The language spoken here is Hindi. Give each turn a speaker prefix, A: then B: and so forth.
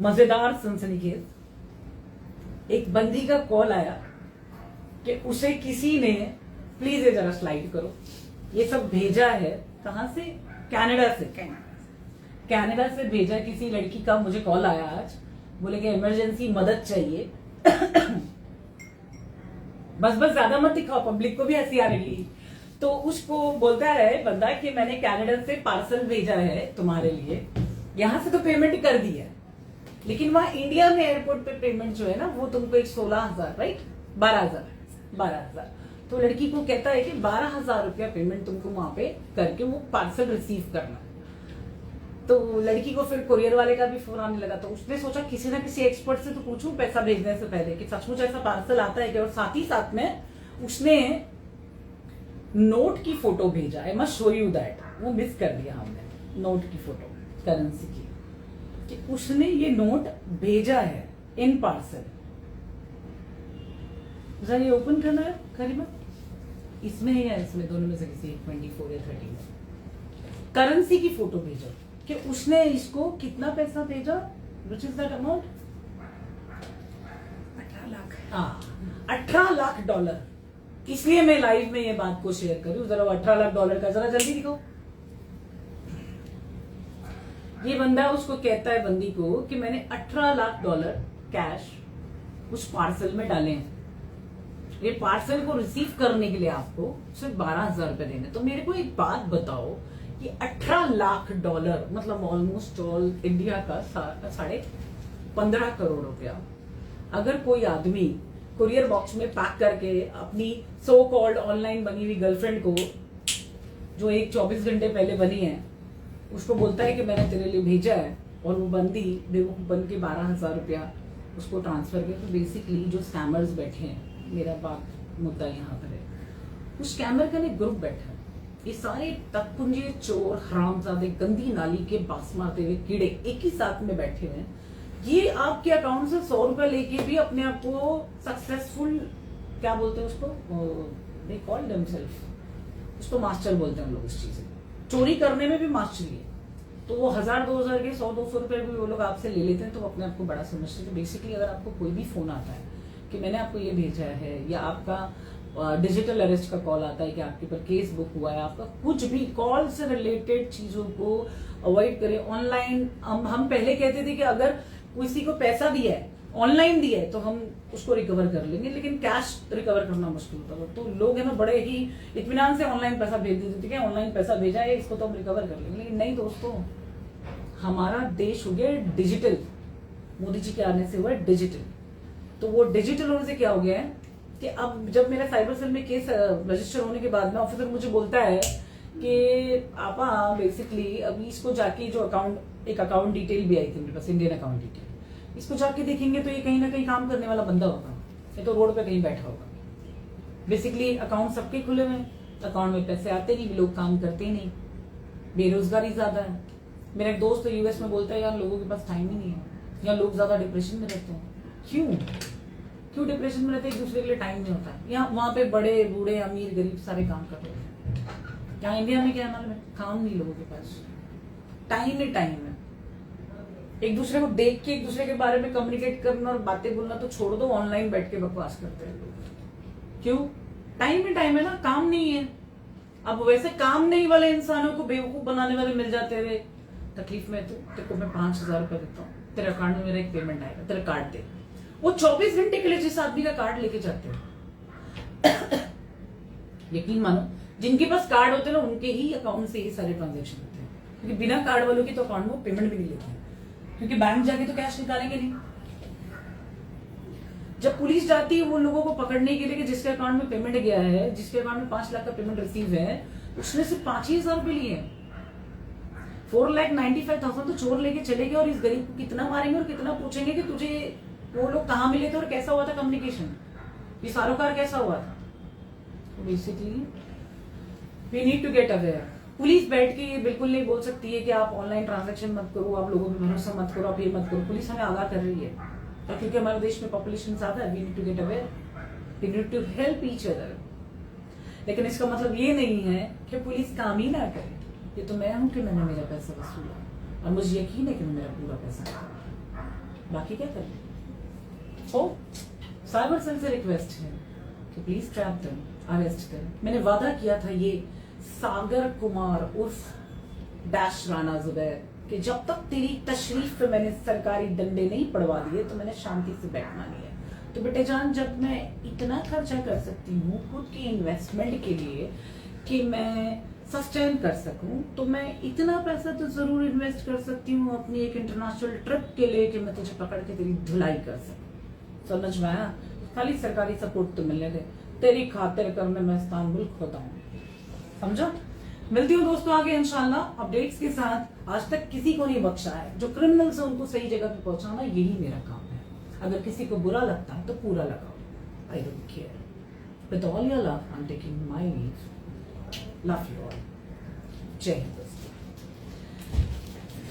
A: मजेदार सनसनीखेज एक बंदी का कॉल आया कि उसे किसी ने, प्लीज ये जरा स्लाइड करो, ये सब भेजा है। कहां से? कनाडा से। कनाडा से भेजा किसी लड़की का। मुझे कॉल आया आज, बोले कि इमरजेंसी मदद चाहिए। बस ज्यादा मत दिखाओ, पब्लिक को भी हंसी आ रही। तो उसको बोलता है बंदा कि मैंने कनाडा से पार्सल भेजा है तुम्हारे लिए, यहां से तो पेमेंट कर दी है, लेकिन वहां इंडिया में एयरपोर्ट पे पेमेंट जो है ना वो तुमको एक 16,000, राइट, 12,000। तो लड़की को कहता है कि 12,000 रुपया पेमेंट तुमको वहां पे करके वो पार्सल रिसीव करना है। तो लड़की को फिर कुरियर वाले का भी फोन आने लगा। तो उसने सोचा किसी ना किसी एक्सपर्ट से तो पूछूं पैसा भेजने से पहले कि सचमुच ऐसा पार्सल आता है क्या। और साथ ही साथ में उसने नोट की फोटो भेजा। I must show you that, वो मिस कर दिया हमने, नोट की फोटो करेंसी की, कि उसने ये नोट भेजा है इन पार्सल। जरा ये ओपन करना है करीबा, इसमें है या इसमें, दोनों में से किसी 24 या 30 में करेंसी की फोटो भेजा कि उसने इसको कितना पैसा भेजा, which is that amount,
B: 18 lakh.
A: 18 lakh dollar. इसलिए मैं लाइव में ये बात को शेयर कर रही हूँ। जरा वो 18 लाख डॉलर का जरा जल्दी दिखाओ। ये बंदा उसको कहता है, बंदी को, कि मैंने 18 लाख डॉलर कैश उस पार्सल में डाले हैं। ये पार्सल को रिसीव करने के लिए आपको सिर्फ 12,000 रुपए देने। तो मेरे को एक बात बताओ कि 18 लाख डॉलर मतलब ऑलमोस्ट ऑल इंडिया का 15.5 करोड़ रुपया, अगर कोई आदमी कुरियर बॉक्स में पैक करके अपनी सो कॉल्ड ऑनलाइन बनी हुई गर्लफ्रेंड को, जो एक 24 घंटे पहले बनी है, उसको बोलता है कि मैंने तेरे लिए भेजा है, और वो बंदी बेवकूफ बन के 12,000 रुपया उसको ट्रांसफर किया। तो बेसिकली जो स्कैमर्स बैठे हैं, मेरा बात मुद्दा यहाँ पर है, उस स्कैमर का एक ग्रुप बैठा है। ये सारे तकपुंजे चोर हरामजादे गंदी नाली के बास मारते हुए कीड़े एक ही साथ में बैठे हुए हैं। ये आपके अकाउंट से 100 रुपए लेके भी अपने आप को सक्सेसफुल, क्या बोलते हैं उसको, दे कॉल देमसेल्फ, उसको मास्टर बोलते हैं हम लोग। इस चीज चोरी करने में भी मास्टरी है। तो वो 1,000-2,000 के 100-200 रुपए भी वो लोग आपसे ले लेते हैं, तो वो अपने आप को बड़ा समझते हैं। तो बेसिकली अगर आपको कोई भी फोन आता है कि मैंने आपको ये भेजा है, या आपका डिजिटल अरेस्ट का कॉल आता है कि आपके ऊपर केस बुक हुआ है, आपका कुछ भी कॉल से रिलेटेड चीजों को अवॉइड करें। ऑनलाइन हम पहले कहते थे कि अगर किसी को पैसा दिया है, ऑनलाइन दिया है, तो हम उसको रिकवर कर लेंगे, लेकिन कैश रिकवर करना मुश्किल होता था। तो लोग है ना बड़े ही इत्मीनान से ऑनलाइन पैसा भेज देते थे, ऑनलाइन पैसा भेजा है इसको तो हम रिकवर कर लेंगे। लेकिन नहीं दोस्तों, हमारा देश हो गया डिजिटल, मोदी जी के आने से हुआ है डिजिटल। तो वो डिजिटल होने से क्या हो गया है कि अब जब मेरा साइबर सेल में केस रजिस्टर होने के बाद में ऑफिसर मुझे बोलता है कि आपा बेसिकली अभी इसको जाके जो एक अकाउंट डिटेल भी आई थी मेरे पास, इंडियन अकाउंट डिटेल, इसको जाके देखेंगे तो ये कहीं ना कहीं काम करने वाला बंदा होगा, ये तो रोड पे कहीं बैठा होगा। बेसिकली अकाउंट सबके खुले हुए हैं, अकाउंट में पैसे आते नहीं, लोग काम करते ही नहीं, बेरोजगारी ज्यादा है। मेरा एक दोस्त यूएस में बोलता है यार लोगों के पास टाइम ही नहीं है, यहाँ लोग ज्यादा डिप्रेशन में रहते हैं। क्यों डिप्रेशन में रहते हैं? एक दूसरे के लिए टाइम नहीं होता है। यहाँ वहां पे बड़े बूढ़े अमीर गरीब सारे काम कर रहे हैं। यहाँ इंडिया में क्या है मालूम है, काम नहीं लोगों के पास, टाइम ही टाइम है। एक दूसरे को देख के एक दूसरे के बारे में कम्युनिकेट करना और बातें बोलना तो छोड़ दो, ऑनलाइन बैठ के बकवास करते हैं लोग। क्यों? टाइम ही टाइम है ना, काम नहीं है। अब वैसे काम नहीं वाले इंसानों को बेवकूफ बनाने वाले मिल जाते रहे। तकलीफ में तो तेरे को मैं 5,000 रुपए देता हूँ, तेरे अकाउंट में मेरा एक पेमेंट आएगा, तेरा कार्ड दे। वो 24 घंटे के लिए जिस आदमी का कार्ड लेके जाते हैं, यकीन मानो जिनके पास कार्ड होते हैं ना उनके ही अकाउंट से ये सारे ट्रांजेक्शन होते हैं, क्योंकि बिना कार्ड वालों की तो अकाउंट में पेमेंट भी नहीं लेते हैं, क्योंकि बैंक जाके तो कैश निकालेंगे नहीं। जब पुलिस जाती है वो लोगों को पकड़ने के लिए कि जिसके अकाउंट में पेमेंट गया है, जिसके अकाउंट में 5 लाख का पेमेंट रिसीव है, उसने सिर्फ 5,000 रुपए लिए, 4,95,000 तो चोर लेके चले गए। और इस गरीब को कितना मारेंगे और कितना पूछेंगे कि तुझे वो लोग कहाँ मिले थे और कैसा हुआ था कम्युनिकेशन, ये सारोकार कैसा हुआ था। तो basically we need to get aware. Police बैठ के ये बिल्कुल नहीं बोल सकती है कि आप ऑनलाइन ट्रांजैक्शन मत करो, आप लोगों पे भरोसा मत करो, आप ये मत करो। पुलिस हमें आगाह कर रही है, और क्योंकि हमारे देश में पॉपुलेशन ज्यादा है, we need to get aware, we need to help each other. लेकिन इसका मतलब ये नहीं है कि पुलिस काम ही ना करे। ये तो मैं हूं कि मैंने मेरा पैसा वसूला, और मुझे यकीन है कि मैं मेरा पूरा पैसा बाकी क्या करें। तो साइबर सेल से रिक्वेस्ट है कि प्लीज ट्रैप देम, अरेस्ट करें। मैंने वादा किया था ये सागर कुमार उर्फ डैश राणा जुबैर कि जब तक तेरी तशरीफ पे मैंने सरकारी डंडे नहीं पड़वा दिए तो मैंने शांति से बैठना नहीं है। तो बेटे जान, जब मैं इतना खर्चा कर सकती हूँ खुद की इन्वेस्टमेंट के लिए कि मैं सस्टेन कर सकूं, तो मैं इतना पैसा तो जरूर इन्वेस्ट कर सकती हूँ अपनी एक इंटरनेशनल ट्रिप के लिए कि मैं तुझे पकड़ के तेरी धुलाई कर सकूं। समझ में आया? खाली सरकारी सपोर्ट तो मिलने दे, तेरी खातिर कर मैं इस्तांबुल खोता हूँ। समझा? मिलती हूँ दोस्तों आगे इंशाल्लाह अपडेट्स के साथ। आज तक किसी को नहीं बख्शा है, जो क्रिमिनल्स है उनको सही जगह पे पहुंचाना यही मेरा काम है। अगर किसी को बुरा लगता है तो पूरा लगाओ, I don't care. With all your love I am taking my leave. Love you all. जय हिंद।